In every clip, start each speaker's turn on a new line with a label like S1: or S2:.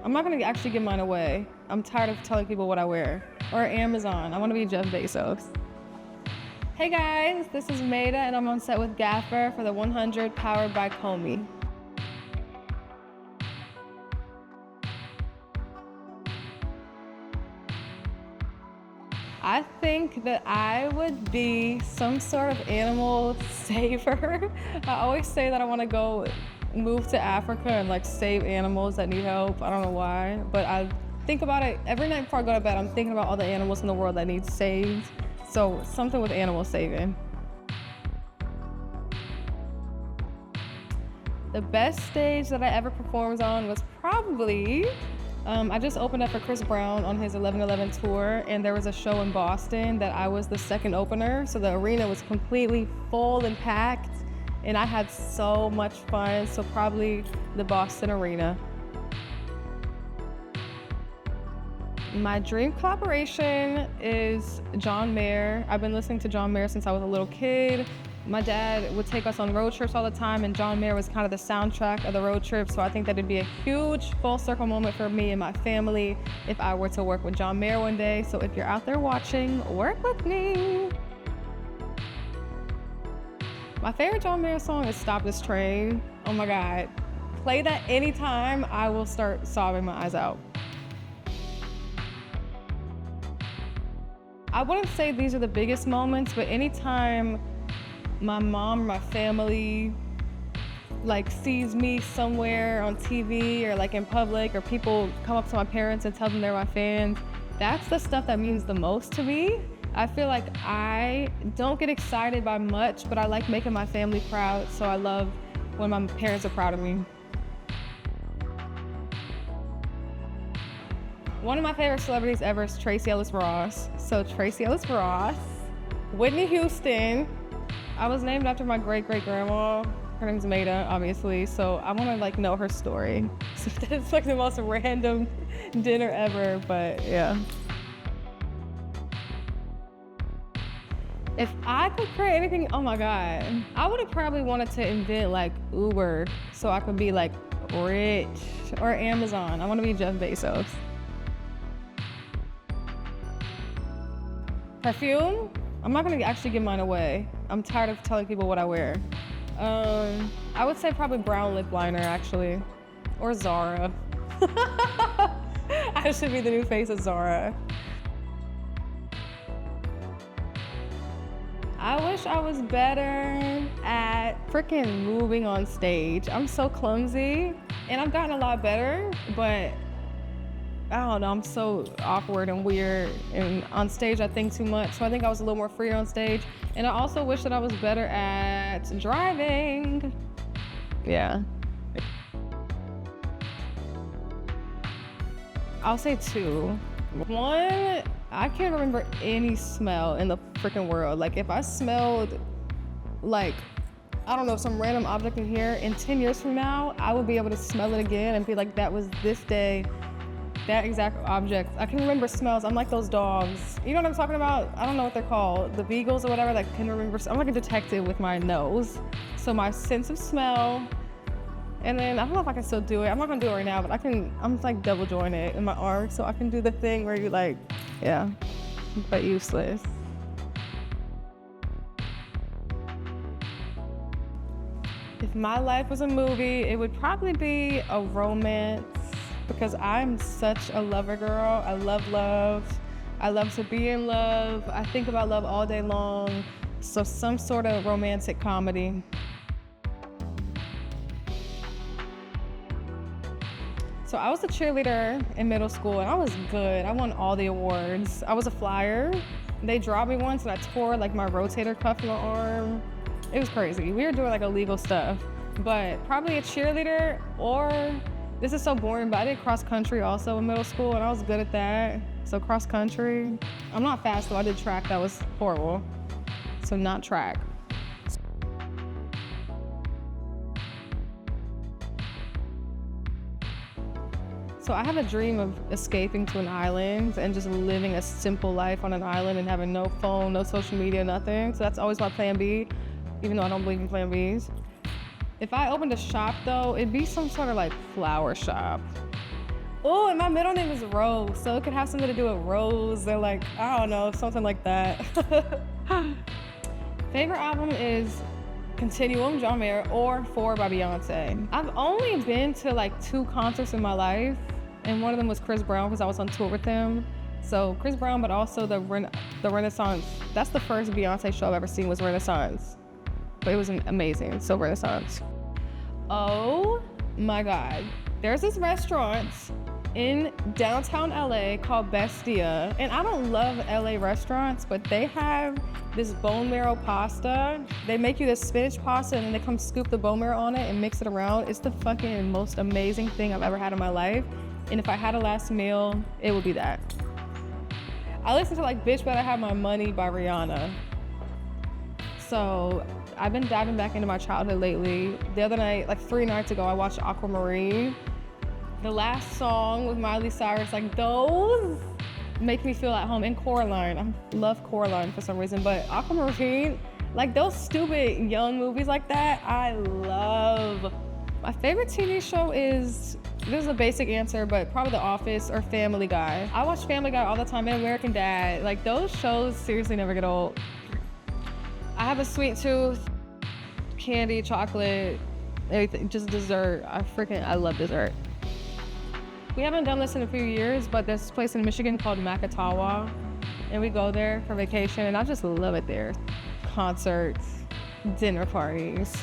S1: I'm not gonna actually give mine away. I'm tired of telling people what I wear. Or Amazon. I wanna be Jeff Bezos. Hey guys, this is Maeta and I'm on set with Gaffer for the 100 powered by Comey. I think that I would be some sort of animal saver. I always say that I want to go move to Africa and like save animals that need help. I don't know why, but I think about it every night before I go to bed. I'm thinking about all the animals in the world that need saved. So something with animal saving. The best stage that I ever performed on was probably I just opened up for Chris Brown on his 11/11 tour, and there was a show in Boston that I was the second opener, so the arena was completely full and packed, and I had so much fun, so probably the Boston arena. My dream collaboration is John Mayer. I've been listening to John Mayer since I was a little kid. My dad would take us on road trips all the time, and John Mayer was kind of the soundtrack of the road trip, so I think that it'd be a huge full circle moment for me and my family if I were to work with John Mayer one day. So if you're out there watching, work with me. My favorite John Mayer song is Stop This Train. Oh my God. Play that anytime, I will start sobbing my eyes out. I wouldn't say these are the biggest moments, but anytime my mom or my family like sees me somewhere on TV or like in public, or people come up to my parents and tell them they're my fans, that's the stuff that means the most to me. I feel like I don't get excited by much, but I like making my family proud, so I love when my parents are proud of me. One of my favorite celebrities ever is Tracee Ellis Ross. So Tracee Ellis Ross, Whitney Houston. I was named after my great-great-grandma. Her name's Maeta, obviously, so I want to like know her story. So that's like the most random dinner ever, but yeah. If I could create anything, oh my God, I would have probably wanted to invent like Uber so I could be like rich, or Amazon. I want to be Jeff Bezos. Perfume? I'm not gonna actually give mine away. I'm tired of telling people what I wear. I would say probably brown lip liner, actually. Or Zara. I should be the new face of Zara. I wish I was better at freaking moving on stage. I'm so clumsy, and I've gotten a lot better, but I don't know, I'm so awkward and weird, and on stage I think too much, so I think I was a little more freer on stage. And I also wish that I was better at driving. Yeah. I'll say two. One, I can't remember any smell in the freaking world. Like if I smelled like, I don't know, some random object in here, in 10 years from now, I would be able to smell it again and be like, that was this day, that exact object. I can remember smells. I'm like those dogs. You know what I'm talking about? I don't know what they're called. The beagles or whatever that can remember. I'm like a detective with my nose. So my sense of smell. And then I don't know if I can still do it. I'm not gonna do it right now, but I'm like double jointed in my arm. So I can do the thing where you like, yeah, but useless. If my life was a movie, it would probably be a romance, because I'm such a lover girl. I love love. I love to be in love. I think about love all day long. So some sort of romantic comedy. So I was a cheerleader in middle school, and I was good. I won all the awards. I was a flyer. They dropped me once, and I tore like my rotator cuff in my arm. It was crazy. We were doing like illegal stuff, but probably a cheerleader, or this is so boring, but I did cross country also in middle school, and I was good at that. So cross country. I'm not fast though, I did track, that was horrible. So not track. So I have a dream of escaping to an island and just living a simple life on an island and having no phone, no social media, nothing. So that's always my plan B, even though I don't believe in plan Bs. If I opened a shop though, it'd be some sort of like flower shop. Oh, and my middle name is Rose, so it could have something to do with Rose or like, I don't know, something like that. Favorite album is Continuum, John Mayer, or 4 by Beyonce. I've only been to like 2 concerts in my life, and one of them was Chris Brown because I was on tour with him. So Chris Brown, but also the Renaissance. That's the first Beyonce show I've ever seen was Renaissance. But it was amazing, so Renaissance. Oh my God. There's this restaurant in downtown LA called Bestia. And I don't love LA restaurants, but they have this bone marrow pasta. They make you this spinach pasta and then they come scoop the bone marrow on it and mix it around. It's the fucking most amazing thing I've ever had in my life. And if I had a last meal, it would be that. I listen to like Bitch Better Have My Money by Rihanna. So I've been diving back into my childhood lately. The other night, like 3 nights ago, I watched Aquamarine. The last song with Miley Cyrus, like those make me feel at home. And Coraline, I love Coraline for some reason, but Aquamarine, like those stupid young movies like that, I love. My favorite TV show is, this is a basic answer, but probably The Office or Family Guy. I watch Family Guy all the time, and American Dad. Like those shows seriously never get old. I have a sweet tooth, candy, chocolate, everything, just dessert. I love dessert. We haven't done this in a few years, but there's this place in Michigan called Macatawa, and we go there for vacation, and I just love it there. Concerts, dinner parties,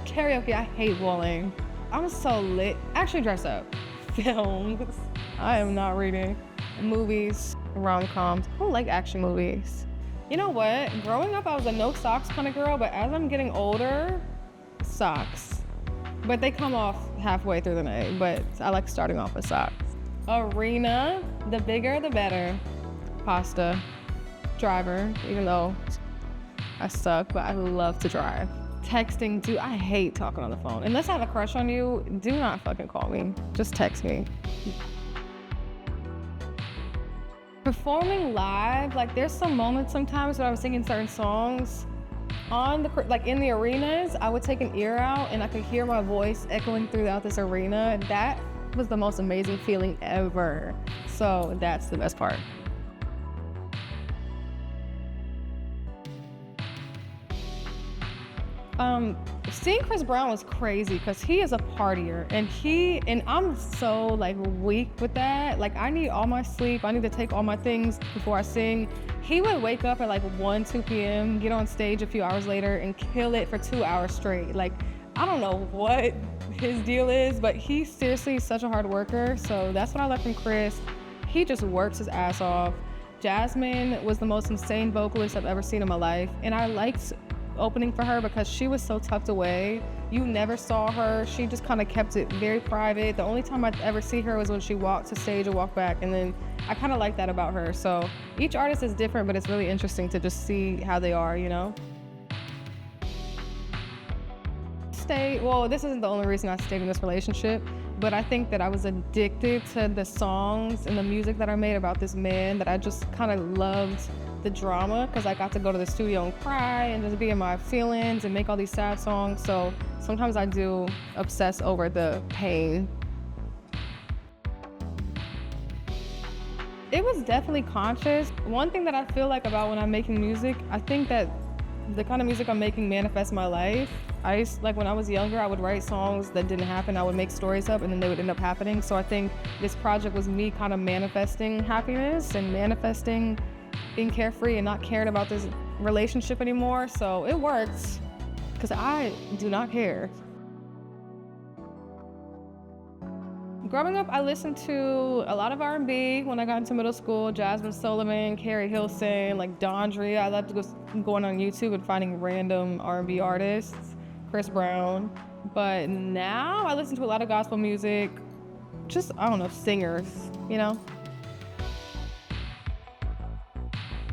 S1: karaoke. I hate bowling. I'm so lit. Actually dress up. Films. I am not reading. Movies, rom-coms. I don't like action movies. You know what? Growing up, I was a no socks kind of girl, but as I'm getting older, socks. But they come off halfway through the night, but I like starting off with socks. Arena, the bigger, the better. Pasta. Driver, even though I suck, but I love to drive. Texting, I hate talking on the phone. Unless I have a crush on you, do not fucking call me. Just text me. Performing live, like there's some moments sometimes when I was singing certain songs on in the arenas, I would take an ear out and I could hear my voice echoing throughout this arena. That was the most amazing feeling ever. So that's the best part. Seeing Chris Brown was crazy because he is a partier and I'm so like weak with that. Like I need all my sleep. I need to take all my things before I sing. He would wake up at like 1, 2 p.m., get on stage a few hours later and kill it for 2 hours straight. Like, I don't know what his deal is, but he's seriously such a hard worker. So that's what I like from Chris. He just works his ass off. Jazmine was the most insane vocalist I've ever seen in my life. And I liked opening for her because she was so tucked away. You never saw her. She just kind of kept it very private. The only time I'd ever see her was when she walked to stage and walked back. And then I kind of like that about her. So each artist is different, but it's really interesting to just see how they are, you know? Well, this isn't the only reason I stayed in this relationship, but I think that I was addicted to the songs and the music that I made about this man, that I just kind of loved the drama because I got to go to the studio and cry and just be in my feelings and make all these sad songs. So sometimes I do obsess over the pain. It was definitely conscious. One thing that I feel like about when I'm making music, I think that the kind of music I'm making manifests my life. Like when I was younger, I would write songs that didn't happen. I would make stories up and then they would end up happening. So I think this project was me kind of manifesting happiness and manifesting being carefree and not caring about this relationship anymore. So it worked because I do not care. Growing up, I listened to a lot of R&B when I got into middle school. Jazmine, Sullivan, Carrie Hilson, like Dondria. I loved going on YouTube and finding random R&B artists, Chris Brown. But now I listen to a lot of gospel music, just, I don't know, singers, you know?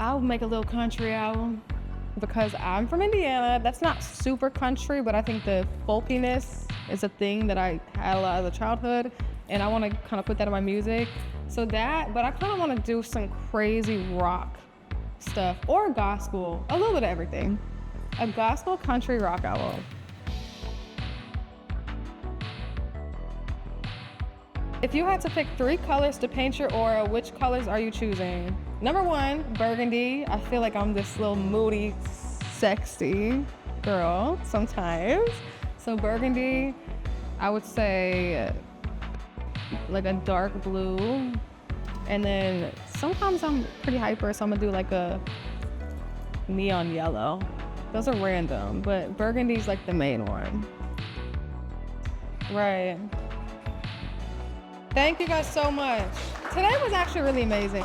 S1: I'll make a little country album because I'm from Indiana. That's not super country, but I think the folkiness is a thing that I had a lot of the childhood. And I want to kind of put that in my music. So that, but I kind of want to do some crazy rock stuff or gospel, a little bit of everything. A gospel country rock album. If you had to pick 3 colors to paint your aura, which colors are you choosing? Number 1, burgundy. I feel like I'm this little moody, sexy girl sometimes. So burgundy, I would say like a dark blue. And then sometimes I'm pretty hyper, so I'm gonna do like a neon yellow. Those are random, but burgundy's like the main one. Right. Thank you guys so much. Today was actually really amazing.